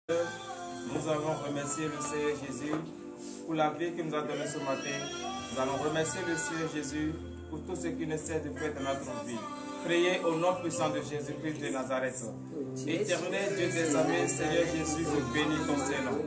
Nous allons remercier le Seigneur Jésus pour la vie qu'il nous a donnée ce matin. Nous allons remercier le Seigneur Jésus pour tout ce qu'il ne cesse de faire dans notre vie. Priez au nom puissant de Jésus-Christ de Nazareth. Éternel Dieu des armées, Seigneur Jésus, je bénis ton Saint-Nom.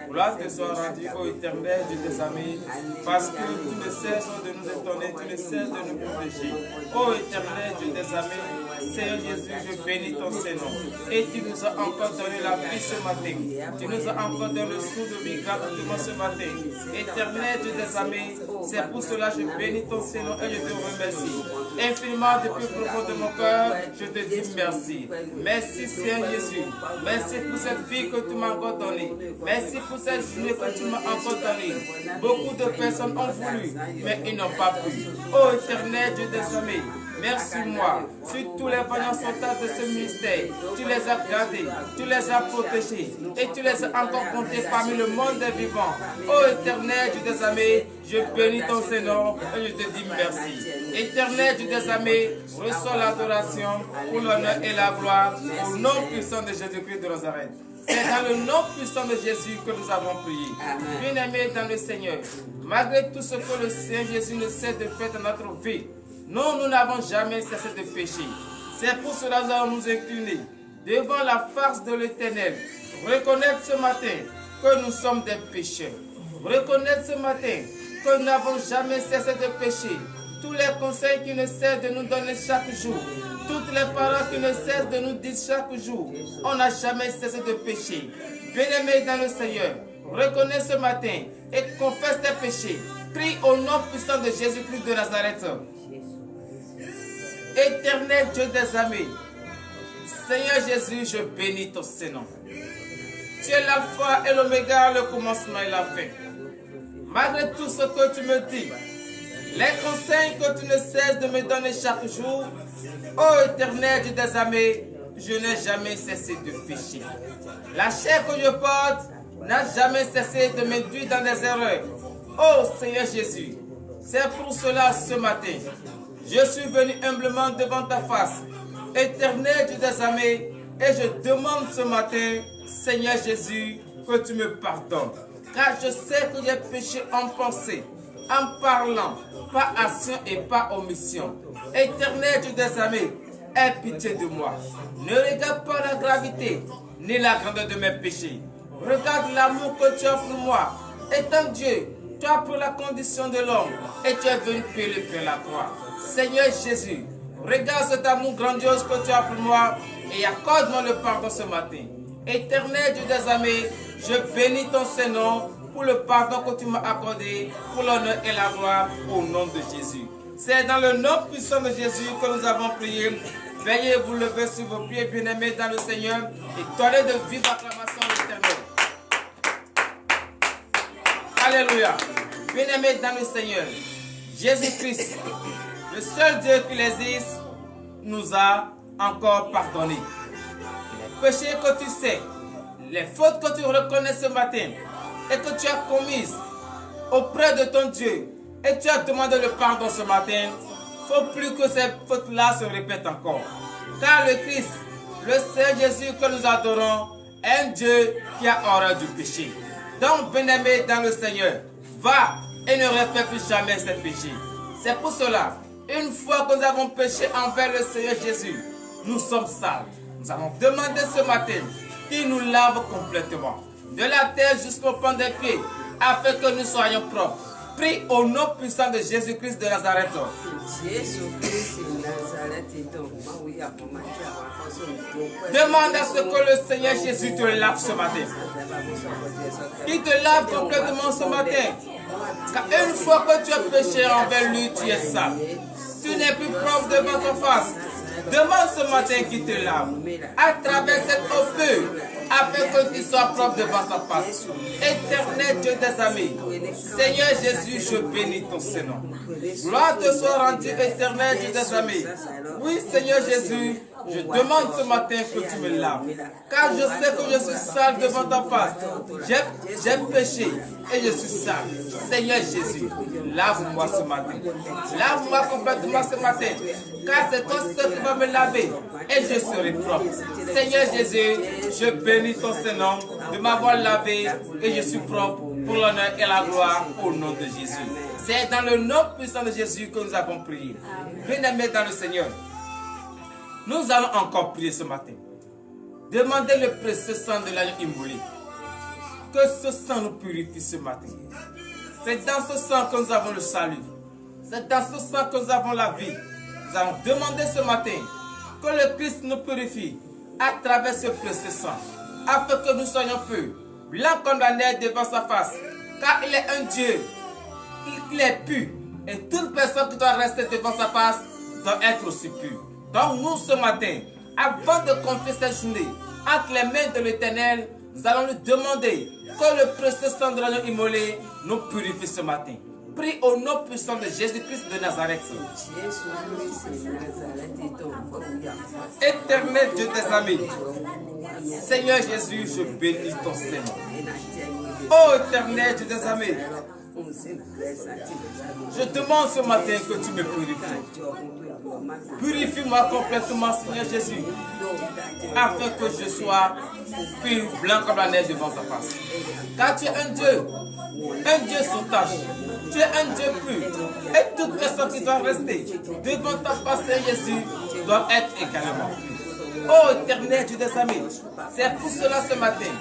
Gloire te soit rendue, ô éternel Dieu des armées, parce que tu ne cesses de nous étonner, tu ne cesses de nous protéger. Ô éternel Dieu des armées, Seigneur Jésus, je bénis ton Saint-Nom. Et tu nous as encore donné la vie ce matin. Tu nous as encore donné le sou de vie gratuitement ce matin. Éternel Dieu des armées, c'est pour cela que je bénis ton Saint-Nom et je te remercie. Infiniment depuis le profond de mon cœur, je te dis merci. Merci Seigneur Jésus. Merci pour cette vie que tu m'as encore donnée. Merci pour cette journée que tu m'as encore donnée. Beaucoup de personnes ont voulu, mais ils n'ont pas pu. Ô éternel Dieu des armées, merci moi. Sur tous les vaillants soldats de ce ministère, tu les as gardés, tu les as protégés et tu les as encore comptés parmi le monde des vivants. Ô éternel Dieu des armées, je bénis ton Saint-Nom et je te dis merci. Éternel Dieu des armées, reçois l'adoration pour l'honneur et la gloire au nom puissant de Jésus-Christ de Nazareth. C'est dans le nom puissant de Jésus que nous avons prié. Bien-aimés dans le Seigneur, malgré tout ce que le Seigneur Jésus ne cesse de faire dans notre vie, nous n'avons jamais cessé de pécher. C'est pour cela que nous allons nous incliner devant la face de l'Éternel. Reconnaître ce matin que nous sommes des pécheurs. Reconnaître ce matin que nous n'avons jamais cessé de pécher. Tous les conseils qui ne cessent de nous donner chaque jour, toutes les paroles qui ne cessent de nous dire chaque jour, on n'a jamais cessé de pécher. Bien-aimés dans le Seigneur, reconnais ce matin et confesse tes péchés. Prie au nom puissant de Jésus-Christ de Nazareth. Éternel Dieu des armées, Seigneur Jésus, je bénis ton Saint-Nom. Tu es l'alpha et l'oméga, le commencement et la fin. Malgré tout ce que tu me dis, les conseils que tu ne cesses de me donner chaque jour, ô éternel Dieu des armées, je n'ai jamais cessé de pécher. La chair que je porte n'a jamais cessé de m'induire dans des erreurs. Ô Seigneur Jésus, c'est pour cela ce matin, je suis venu humblement devant ta face, éternel Dieu des armées, et je demande ce matin, Seigneur Jésus, que tu me pardonnes. Car je sais que j'ai péché en pensée, en parlant, par action et par omission. Éternel Dieu des armées, aie pitié de moi. Ne regarde pas la gravité, ni la grandeur de mes péchés. Regarde l'amour que tu as pour moi. Étant Dieu, tu as pris la condition de l'homme et tu es venu payer le prix à la croix. Seigneur Jésus, regarde cet amour grandiose que tu as pour moi et accorde-moi le pardon ce matin. Éternel Dieu des armées, je bénis ton Saint-Nom pour le pardon que tu m'as accordé, pour l'honneur et la gloire au nom de Jésus. C'est dans le nom puissant de Jésus que nous avons prié. Veuillez vous lever sur vos pieds, bien-aimés dans le Seigneur, et donnez de vives acclamations à l'Éternel. Alléluia. Bien-aimés dans le Seigneur, Jésus-Christ, le seul Dieu qui existe, nous a encore pardonné. Les péchés que tu sais, les fautes que tu reconnais ce matin et que tu as commises auprès de ton Dieu et tu as demandé le pardon ce matin, il ne faut plus que ces fautes-là se répètent encore. Car le Christ, le Seigneur Jésus que nous adorons, est un Dieu qui a horreur du péché. Donc, bien-aimé dans le Seigneur, va et ne répète plus jamais ces péchés. C'est pour cela, une fois que nous avons péché envers le Seigneur Jésus, nous sommes sales. Nous allons demander ce matin qu'il nous lave complètement, de la tête jusqu'au point des pieds, afin que nous soyons propres. Prie au nom puissant de Jésus-Christ de Nazareth. Demande à ce que le Seigneur Jésus te lave ce matin. Qu'il te lave complètement ce matin. Car une fois que tu as péché envers lui, tu es sale. Tu n'es plus propre devant sa face. Demande ce matin qu'il te lave à travers cette eau pure, afin que tu sois propre devant sa face. Éternel Dieu des armées, Seigneur Jésus, je bénis ton Saint-Nom. Gloire te soit rendue, éternel Dieu des armées. Oui, Seigneur Jésus, Je demande ce matin que tu me laves. Car je sais que je suis sale devant ta face. J'ai péché et je suis sale. Seigneur Jésus, lave-moi ce matin. Lave-moi complètement ce matin. Car c'est toi seul qui va me laver et je serai propre. Seigneur Jésus, je bénis ton Saint-Nom de m'avoir lavé et je suis propre pour l'honneur et la gloire au nom de Jésus. C'est dans le nom puissant de Jésus que nous avons prié. Bien-aimés dans le Seigneur, nous allons encore prier ce matin. Demandez le précieux sang de l'agneau immolé. Que ce sang nous purifie ce matin. C'est dans ce sang que nous avons le salut. C'est dans ce sang que nous avons la vie. Nous allons demander ce matin que le Christ nous purifie à travers ce précieux sang, afin que nous soyons purs, blancs comme la neige devant sa face. Car il est un Dieu, il est pur. Et toute personne qui doit rester devant sa face doit être aussi pure. Donc nous ce matin, avant de confier cette journée entre les mains de l'Éternel, nous allons lui demander que le précieux sang de l'agneau immolé nous purifie ce matin. Prie au nom puissant de Jésus-Christ de Nazareth. Éternel Dieu des amis, Seigneur Jésus, je bénis ton Seigneur. Ô éternel Dieu des amis, je demande ce matin que tu me purifies. Purifie-moi complètement, Seigneur Jésus, afin que je sois pur, blanc comme la neige devant ta face. Car tu es un Dieu sans tache. Tu es un Dieu pur. Et toute personne qui doit rester devant ta face, Seigneur Jésus, doit être également pure. Ô éternel Dieu des amis, c'est pour cela ce matin,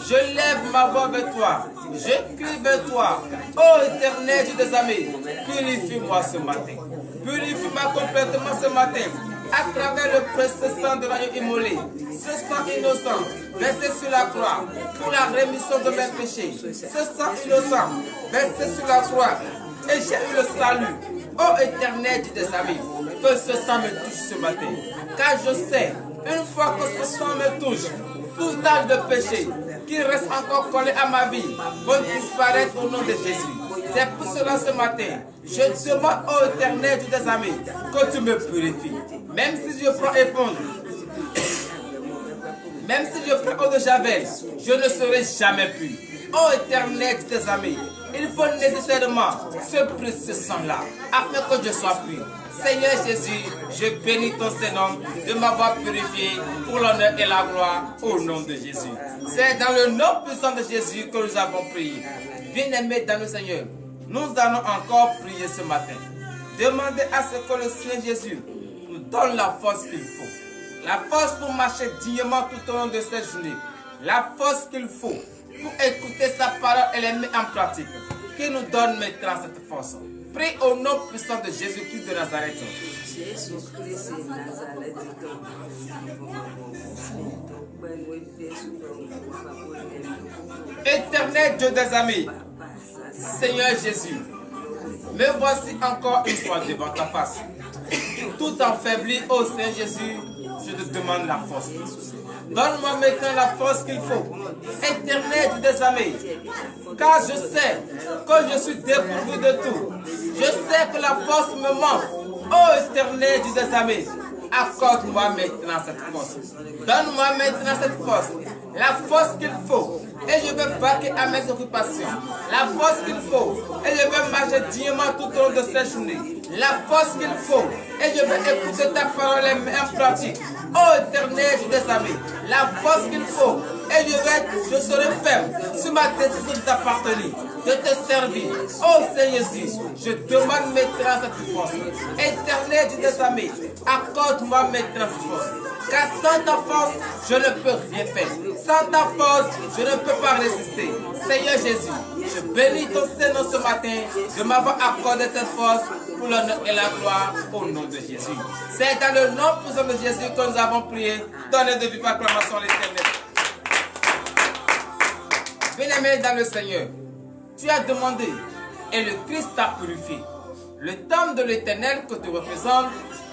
je lève ma voix vers toi. Je crie vers toi. Ô éternel Dieu des amis, purifie-moi ce matin. Purifie-moi complètement ce matin à travers le précieux sang de l'agneau immolé. Ce sang innocent versé sur la croix pour la rémission de mes péchés. Ce sang innocent versé sur la croix et j'ai eu le salut. Ô éternel Dieu des amis, que ce sang me touche ce matin. Car je sais, une fois que ce sang me touche, tout âge de péché qui reste encore collé à ma vie va disparaître au nom de Jésus. C'est pour cela ce matin, je demande au éternel Dieu des amis que tu me purifies. Même si je prends éponge, même si je prends eau de javel, je ne serai jamais pur. Ô éternel Dieu des amis, il faut nécessairement ce précieux sang-là afin que je sois pur. Seigneur Jésus, je bénis ton Saint-Nom de m'avoir purifié pour l'honneur et la gloire au nom de Jésus. C'est dans le nom puissant de Jésus que nous avons prié. Bien-aimés dans le Seigneur, nous allons encore prier ce matin. Demandez à ce que le Seigneur Jésus nous donne la force qu'il faut. La force pour marcher dignement tout au long de cette journée. La force qu'il faut pour écouter sa parole et les mettre en pratique. Qu'il nous donne maintenant cette force. Prie au nom puissant de Jésus-Christ de Nazareth. Éternel Dieu des amis, Seigneur Jésus, me voici encore une fois devant ta face. Tout affaibli, ô Seigneur Jésus, je te demande la force. Donne-moi maintenant la force qu'il faut. Éternel Dieu des amis, car je sais que je suis dépourvu de tout. Je sais que la force me manque. Ô éternel Dieu des amis, accorde-moi maintenant cette force. Donne-moi maintenant cette force. La force qu'il faut. Et je vais vaquer à mes occupations. La force qu'il faut. Et je vais marcher dignement tout au long de cette journée. La force qu'il faut. Et je vais écouter ta parole en pratique. Ô éternel Dieu des amis, la force qu'il faut. Et je serai ferme sur ma décision de t'appartenir, de te servir. Oh Seigneur Jésus, je demande maintenant cette force. Éternel Dieu des amis, accorde-moi maintenant cette force. Car sans ta force, je ne peux rien faire. Sans ta force, je ne peux pas résister. Seigneur Jésus, je bénis ton Seigneur ce matin de m'avoir accordé cette force pour l'honneur et la gloire au nom de Jésus. C'est dans le nom puissant de Jésus que nous avons prié. Donnez de vive acclamation à l'Éternel. Bien-aimé dans le Seigneur, tu as demandé et le Christ t'a purifié. Le temple de l'Éternel que tu représentes,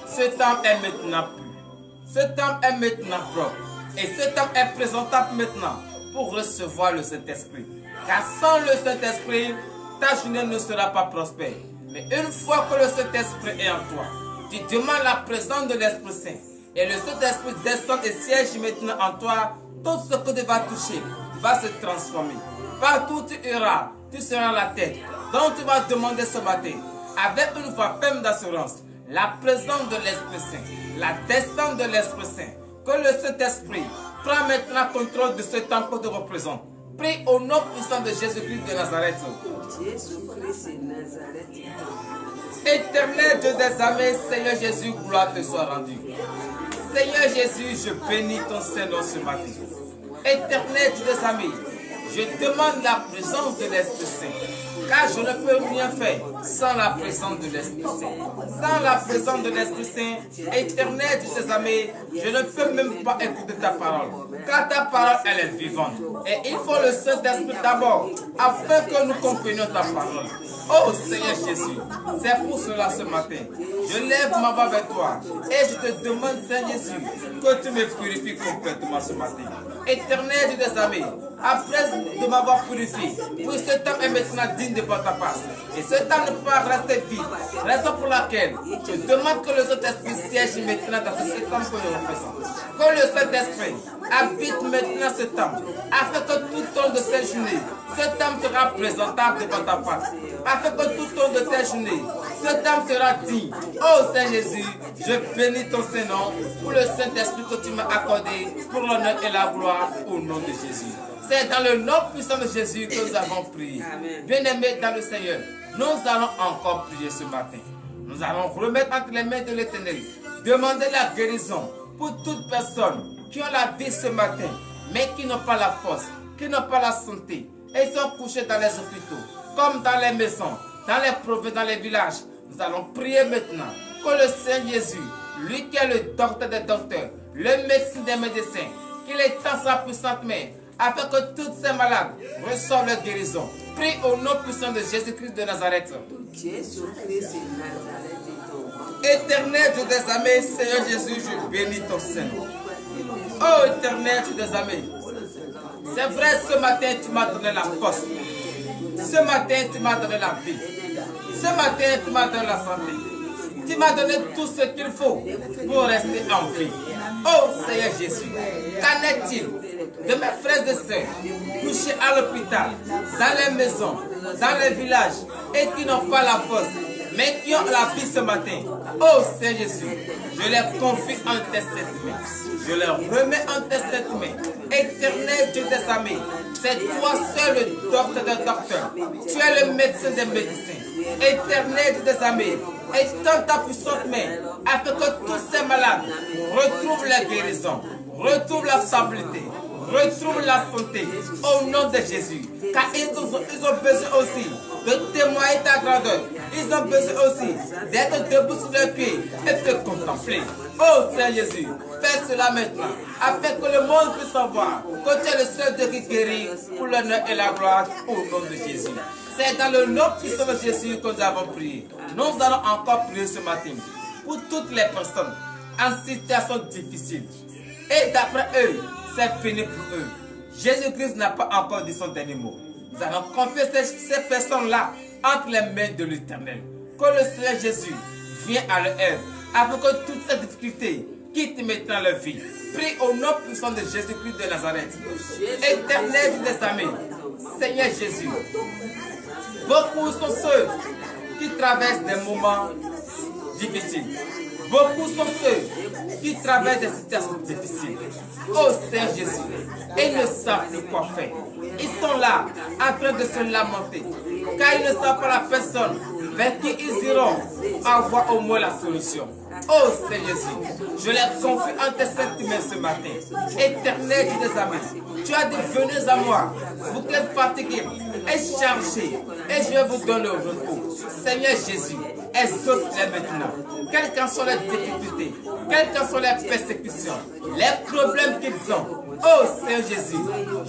ce temple est maintenant pur. Ce temple est maintenant propre. Et ce temple est présentable maintenant pour recevoir le Saint-Esprit. Car sans le Saint-Esprit, ta journée ne sera pas prospère. Mais une fois que le Saint-Esprit est en toi, tu demandes la présence de l'Esprit Saint. Et le Saint-Esprit descend et siège maintenant en toi. Tout ce que tu vas toucher va se transformer. Partout où tu iras, tu seras la tête. Donc tu vas demander ce matin, avec une voix ferme d'assurance, la présence de l'Esprit Saint, la descente de l'Esprit Saint, que le Saint-Esprit prend maintenant contrôle de ce temps que tu représentes. Prie au nom puissant de Jésus-Christ de Nazareth. Éternel Dieu des armées, Seigneur Jésus, gloire te soit rendue. Seigneur Jésus, je bénis ton Saint-Nom ce matin. Éternel Dieu des armées, je demande la présence de l'Esprit Saint, car je ne peux rien faire sans la présence de l'Esprit Saint. Sans la présence de l'Esprit Saint, éternel Dieu des armées, je ne peux même pas écouter ta parole, car ta parole, elle est vivante. Et il faut le Saint-Esprit d'abord, afin que nous comprenions ta parole. Oh Seigneur Jésus, c'est pour cela ce matin, je lève ma voix vers toi et je te demande, Seigneur Jésus, que tu me purifies complètement ce matin. Éternel Dieu des armées, après de m'avoir purifié, oui, ce temps est maintenant digne devant ta face. Et ce temps ne peut pas rester vide, raison pour laquelle je demande que le Saint-Esprit siège maintenant dans ce temps que je représente. Que le Saint-Esprit habite maintenant ce temps, afin que tout temps de cette journée, ce temps sera présentable devant ta face. Afin que tout temps de cette journée, ce temps sera digne. Oh Saint Jésus, je bénis ton Saint-Nom pour le Saint-Esprit que tu m'as accordé, pour l'honneur et la gloire au nom de Jésus. C'est dans le nom puissant de Jésus que nous avons prié. Bien-aimés dans le Seigneur, nous allons encore prier ce matin. Nous allons remettre entre les mains de l'Éternel, demander la guérison pour toute personne qui ont la vie ce matin, mais qui n'ont pas la force, qui n'ont pas la santé, et sont couchés dans les hôpitaux, comme dans les maisons, dans les provinces, dans les villages. Nous allons prier maintenant que le Seigneur Jésus, lui qui est le docteur des docteurs, le médecin des médecins, qu'il étend sa puissante main, afin que tous ces malades reçoivent leur guérison. Prie au nom puissant de Jésus-Christ de Nazareth. Éternel Dieu des armées, Seigneur Jésus, je bénis ton Saint-Nom. Oh éternel Dieu des armées, c'est vrai, ce matin tu m'as donné la force. Ce matin tu m'as donné la vie. Ce matin tu m'as donné la santé. Tu m'as donné tout ce qu'il faut pour rester en vie. Oh Seigneur Jésus, qu'en est-il de mes frères et sœurs couchés à l'hôpital, dans les maisons, dans les villages et qui n'ont pas la force, mais qui ont la vie ce matin? Oh Seigneur Jésus, je les confie en tes saintes mains. Je les remets en tes saintes mains. Éternel Dieu des armées, c'est toi seul le docteur des docteurs. Tu es le médecin des médecins. Éternel Dieu des armées, étends ta puissante main afin que tous ces malades retrouvent la guérison, retrouvent la stabilité, retrouvent la santé au nom de Jésus. Car ils ont besoin aussi de témoigner ta grandeur. Ils ont besoin aussi d'être debout sur leurs pieds et te contempler. Oh Seigneur Jésus, fais cela maintenant, afin que le monde puisse savoir que tu es le seul Dieu qui guérit pour l'honneur et la gloire au nom de Jésus. C'est dans le nom puissant de Jésus que nous avons prié. Nous allons encore prier ce matin pour toutes les personnes en situation difficile. Et d'après eux, c'est fini pour eux. Jésus-Christ n'a pas encore dit son dernier mot. Nous allons confier ces personnes-là entre les mains de l'Éternel. Que le Seigneur Jésus vienne à leur aide, afin que toutes ces difficultés quittent maintenant leur vie. Prie au nom puissant de Jésus-Christ de Nazareth. Éternel des armées, Seigneur Jésus, beaucoup sont ceux qui traversent des moments difficiles. Beaucoup sont ceux qui traversent des situations difficiles. Oh Seigneur Jésus, ils ne savent plus quoi faire. Ils sont là en train de se lamenter, car ils ne savent pas la personne vers qui ils iront avoir au moins la solution. Oh Seigneur Jésus, je les confie en tes saintes mains ce matin. Éternel Dieu des armées, tu as dit venez à moi, vous qui êtes fatigués et chargés, et je vais vous donner le repos. Seigneur Jésus, exauce-les maintenant. Quelles qu'en soient les difficultés, quelles qu'en soient les persécutions, les problèmes qu'ils ont. Oh Seigneur Jésus,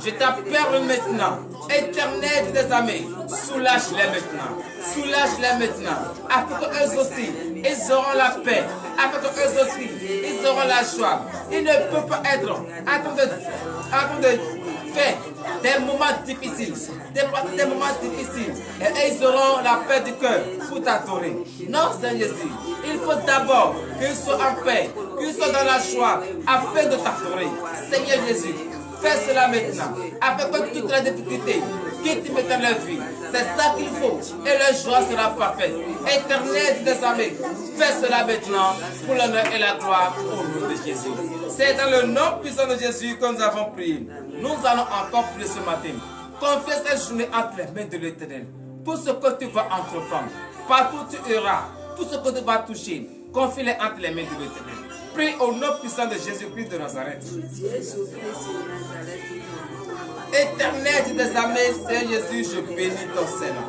je t'appelle maintenant. Éternel des armées, soulage-les maintenant. Soulage-les maintenant. Afin qu'eux aussi, ils auront la paix. Afin qu'eux aussi, ils auront la joie. Ils ne peuvent pas être en train de faire des moments difficiles. Des moments difficiles. Et ils auront la paix du cœur pour t'adorer. Non, Seigneur Jésus, il faut d'abord qu'ils soient en paix qu'ils soient dans la joie afin de t'adorer. Seigneur Jésus, fais cela maintenant, afin que toutes les difficultés quittent maintenant leur vie. C'est ça qu'il faut, et leur joie sera parfaite. Éternel des armées, fais cela maintenant pour l'honneur et la gloire au nom de Jésus. C'est dans le nom puissant de Jésus que nous avons prié. Nous allons encore prier ce matin. Confie cette journée entre les mains de l'Éternel. Tout ce que tu vas entreprendre, partout où tu iras, tout ce que tu vas toucher, confie-les entre les mains de l'Éternel. Prie au nom puissant de Jésus-Christ de Nazareth. Éternel des armées, Seigneur Jésus, je bénis ton Seigneur.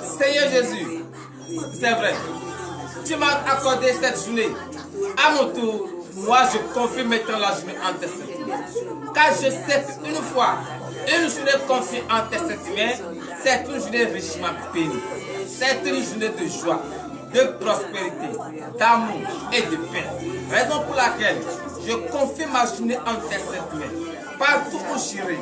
Seigneur Jésus, c'est vrai, tu m'as accordé cette journée. À mon tour, moi je confie maintenant la journée en tes mains. Car je sais qu'une fois, une journée confiée en tes mains, c'est une journée richement bénie. C'est une journée de joie, de prospérité, d'amour et de paix. Raison pour laquelle je confie ma journée en tes mains. Partout où j'irai,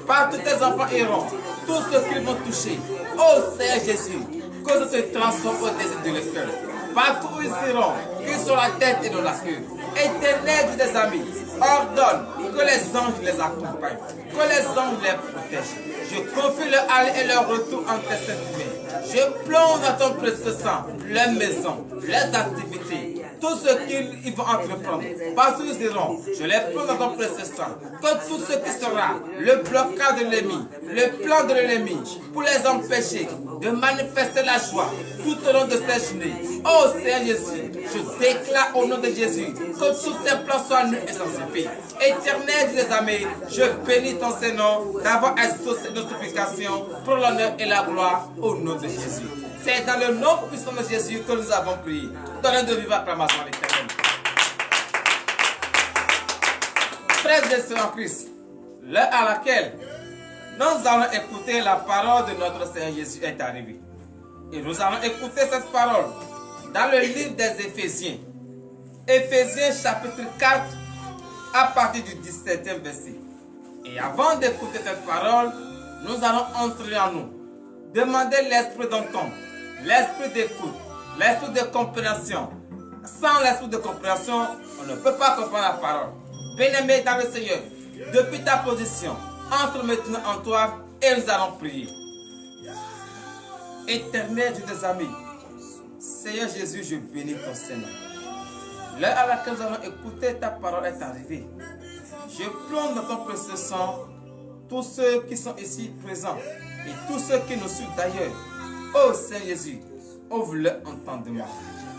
partout tes enfants iront, tout ce qu'ils vont toucher. Oh Seigneur Jésus, que ça se transforme au désir de leur cœur. Partout où ils iront, qu'ils soient la tête et non la queue. Éternel des amis, ordonne que les anges les accompagnent, que les anges les protègent. Je confie leur aller et leur retour en tes saintes mains. Je plonge dans ton précieux sang, leurs maisons, leurs activités, tout ce qu'ils vont entreprendre. Partout où ils iront, je les plonge dans ton précieux sang. Que tout ce qui sera le blocage de l'ennemi, le plan de l'ennemi, pour les empêcher de manifester la joie tout au long de cette journée. Oh Seigneur Jésus, je déclare au nom de Jésus que tous ces plans soient nuls et sans effet. Éternel des armées, je bénis ton Seigneur d'avoir exaucé nos supplications pour l'honneur et la gloire au nom de Jésus. C'est dans le nom puissant de Jésus que nous avons prié. Donnez de vive acclamation à l'Éternel. Frères et sœurs en Christ, l'heure à laquelle nous allons écouter la parole de notre Seigneur Jésus est arrivée. Et nous allons écouter cette parole dans le livre des Éphésiens. Éphésiens chapitre 4 à partir du 17e verset. Et avant d'écouter cette parole, nous allons entrer en nous. Demander l'esprit d'entendre, l'esprit d'écoute, l'esprit de compréhension. Sans l'esprit de compréhension, on ne peut pas comprendre la parole. Bien-aimé dans le Seigneur, depuis ta position, entre maintenant en toi et nous allons prier. Éternel Dieu des amis, Seigneur Jésus, je bénis ton Seigneur. L'heure à laquelle nous allons écouter ta parole est arrivée. Je plonge dans ton précieux sang tous ceux qui sont ici présents et tous ceux qui nous suivent d'ailleurs. Oh Seigneur Jésus, ouvre leur entendement,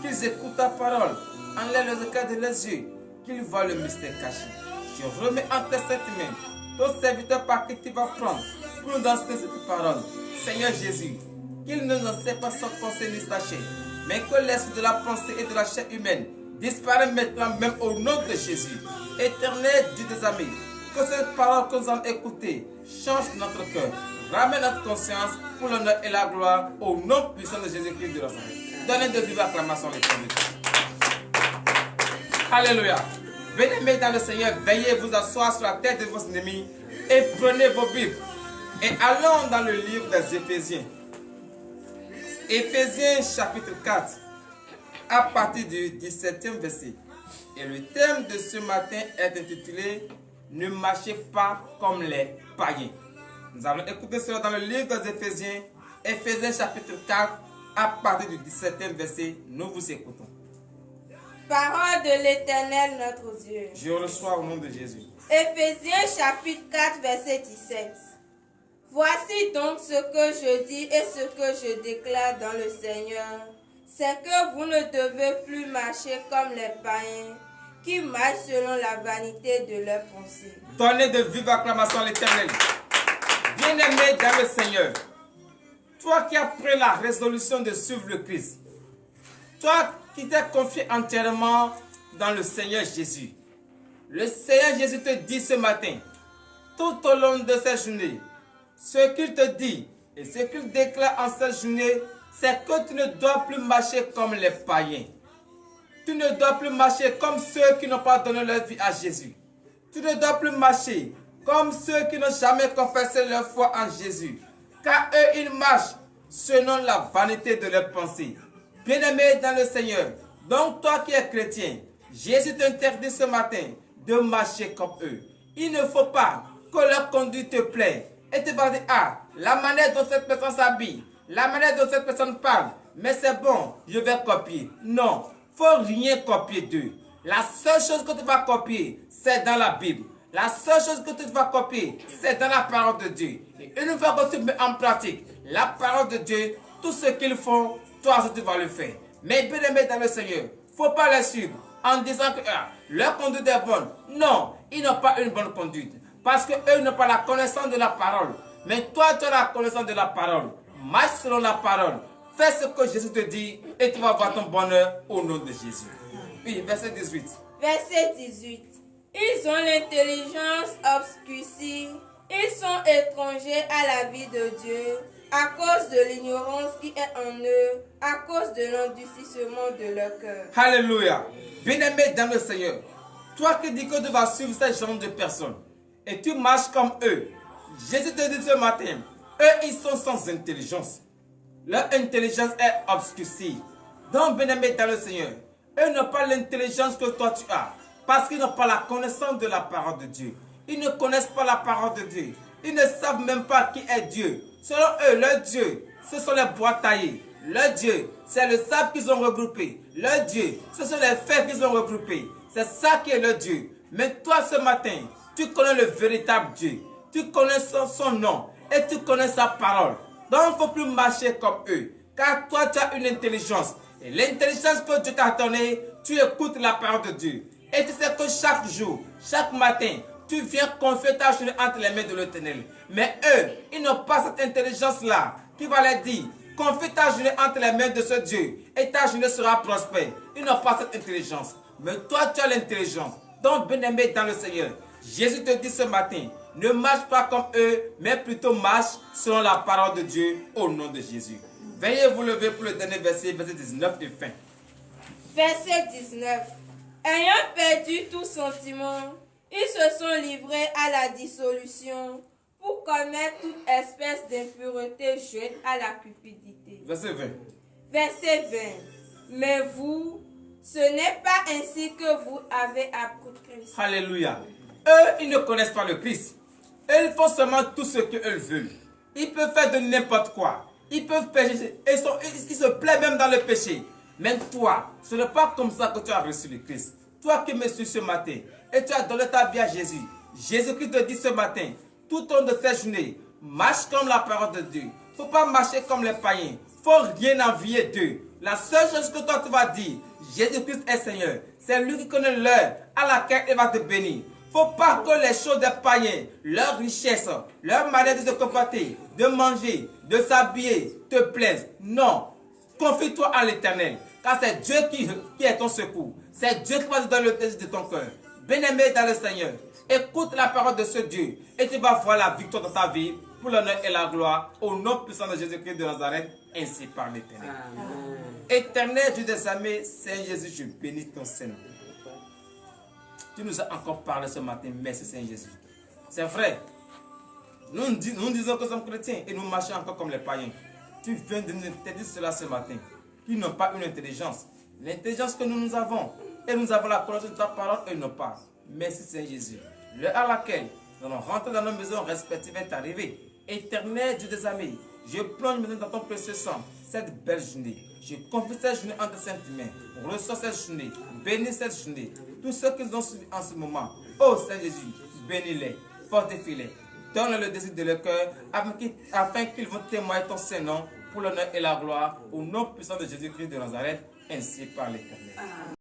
qu'ils écoutent ta parole, enlève les écailles de leurs yeux, qu'ils voient le mystère caché. Je remets en tes saintes mains ton serviteur par qui tu vas prendre pour nous danser cette parole. Seigneur Jésus, qu'il ne nous sait pas sans pensée ni sa chair, mais que l'esprit de la pensée et de la chair humaine disparaît maintenant même au nom de Jésus. Éternel Dieu des amis, que cette parole que nous allons écouter change notre cœur, ramène notre conscience pour l'honneur et la gloire au nom puissant de Jésus-Christ de Nazareth. Donnez de vive acclamation à l'Éternel. Alléluia. Bien-aimés dans le Seigneur, veillez vous asseoir sur la tête de vos ennemis et prenez vos Bibles. Et allons dans le livre des Éphésiens. Éphésiens chapitre 4 à partir du 17e verset. Et le thème de ce matin est intitulé « Ne marchez pas comme les païens ». Nous allons écouter cela dans le livre des Éphésiens, Éphésiens chapitre 4 à partir du 17e verset. Nous vous écoutons. Parole de l'Éternel notre Dieu. Je reçois au nom de Jésus. Éphésiens chapitre 4 verset 17. Voici donc ce que je dis et ce que je déclare dans le Seigneur, c'est que vous ne devez plus marcher comme les païens qui marchent selon la vanité de leurs pensées. Donnez de vive acclamation à l'Éternel. Bien-aimé dans le Seigneur, toi qui as pris la résolution de suivre le Christ, toi qui t'es confié entièrement dans le Seigneur Jésus, le Seigneur Jésus te dit ce matin, tout au long de cette journée, ce qu'il te dit et ce qu'il déclare en cette journée, c'est que tu ne dois plus marcher comme les païens. Tu ne dois plus marcher comme ceux qui n'ont pas donné leur vie à Jésus. Tu ne dois plus marcher comme ceux qui n'ont jamais confessé leur foi en Jésus. Car eux, ils marchent selon la vanité de leurs pensées. Bien-aimés dans le Seigneur, Donc toi qui es chrétien, Jésus t'interdit ce matin de marcher comme eux. Il ne faut pas que leur conduite te plaît et te dire, ah, la manière dont cette personne s'habille, la manière dont cette personne parle, mais c'est bon, je vais copier. Non, il ne faut rien copier d'eux. La seule chose que tu vas copier, c'est dans la Bible. La seule chose que tu vas copier, c'est dans la parole de Dieu. Et une fois que tu mets en pratique la parole de Dieu, tout ce qu'ils font, toi aussi tu vas le faire. Mais bien aimé dans le Seigneur, il ne faut pas les suivre en disant que leur conduite est bonne. Non, ils n'ont pas une bonne conduite. Parce qu'eux n'ont pas la connaissance de la parole. Mais toi, tu as la connaissance de la parole. Marche selon la parole. Fais ce que Jésus te dit et tu vas avoir ton bonheur au nom de Jésus. Oui, verset 18. Verset 18. Ils ont l'intelligence obscurcie. Ils sont étrangers à la vie de Dieu à cause de l'ignorance qui est en eux, à cause de l'endurcissement de leur cœur. Alléluia. Bien-aimé dans le Seigneur, toi qui dis que tu vas suivre ces genre de personnes et tu marches comme eux, Jésus te dit ce matin, eux ils sont sans intelligence. Leur intelligence est obscurcie. Donc bien-aimé dans le Seigneur, eux n'ont pas l'intelligence que toi tu as. Parce qu'ils n'ont pas la connaissance de la parole de Dieu. Ils ne connaissent pas la parole de Dieu. Ils ne savent même pas qui est Dieu. Selon eux, leur Dieu, ce sont les bois taillés. Leur Dieu, c'est le sable qu'ils ont regroupé. Leur Dieu, ce sont les fers qu'ils ont regroupés. C'est ça qui est leur Dieu. Mais toi ce matin, tu connais le véritable Dieu. Tu connais son nom et tu connais sa parole. Donc il ne faut plus marcher comme eux. Car toi tu as une intelligence. Et l'intelligence que Dieu t'a donnée, tu écoutes la parole de Dieu. Et tu sais que chaque jour, chaque matin, tu viens confier ta journée entre les mains de l'Éternel. Mais eux, ils n'ont pas cette intelligence-là qui va leur dire, confie ta journée entre les mains de ce Dieu et ta journée sera prospère. Ils n'ont pas cette intelligence. Mais toi, tu as l'intelligence. Donc, bien-aimé dans le Seigneur, Jésus te dit ce matin, ne marche pas comme eux, mais plutôt marche selon la parole de Dieu au nom de Jésus. Veuillez vous lever pour le dernier verset, verset 19 et fin. Verset 19. Ayant perdu tout sentiment, ils se sont livrés à la dissolution pour commettre toute espèce d'impureté jointe à la cupidité. Verset 20. Verset 20. Mais vous, ce n'est pas ainsi que vous avez appris Christ. Alléluia. Eux, ils ne connaissent pas le Christ. Eux, ils font seulement tout ce qu'ils veulent. Ils peuvent faire de n'importe quoi. Ils peuvent pécher. Ils se plaisent même dans le péché. Mais toi, ce n'est pas comme ça que tu as reçu le Christ. Toi qui me suis ce matin et tu as donné ta vie à Jésus. Jésus-Christ te dit ce matin, tout au long de cette journée, marche comme la parole de Dieu. Il ne faut pas marcher comme les païens. Il ne faut rien envier d'eux. La seule chose que toi tu vas dire, Jésus-Christ est Seigneur. C'est lui qui connaît l'heure à laquelle il va te bénir. Il ne faut pas que les choses des païens, leur richesse, leur manière de se comporter, de manger, de s'habiller, te plaisent. Non. Confie-toi à l'Éternel, car c'est Dieu qui est ton secours. C'est Dieu qui va te donner le désir de ton cœur. Bien-aimé dans le Seigneur, écoute la parole de ce Dieu et tu vas voir la victoire dans ta vie pour l'honneur et la gloire au nom puissant de Jésus-Christ de Nazareth, ainsi par l'Éternel. Éternel Dieu des armées, Saint Jésus, je bénis ton Seigneur. Tu nous as encore parlé ce matin, merci Saint Jésus. C'est vrai, nous disons que nous sommes chrétiens et nous marchons encore comme les païens. Tu viens de nous dire cela ce matin, qu'ils n'ont pas une intelligence. L'intelligence que nous avons, et nous avons la connaissance de ta parole, et ils n'ont pas. Merci Saint Jésus. L'heure à laquelle nous allons rentrer dans nos maisons respectives est arrivée. Éternel Dieu des armées, je plonge maintenant dans ton précieux sang cette belle journée. Je confie cette journée entre tes saintes mains. Reçois cette journée, bénis cette journée. Tous ceux qui nous ont suivis en ce moment, oh Saint Jésus, bénis-les, fortifie-les. Donne le désir de leur cœur afin qu'ils vont témoigner ton Saint-Nom pour l'honneur et la gloire au nom puissant de Jésus-Christ de Nazareth, ainsi par l'Éternel.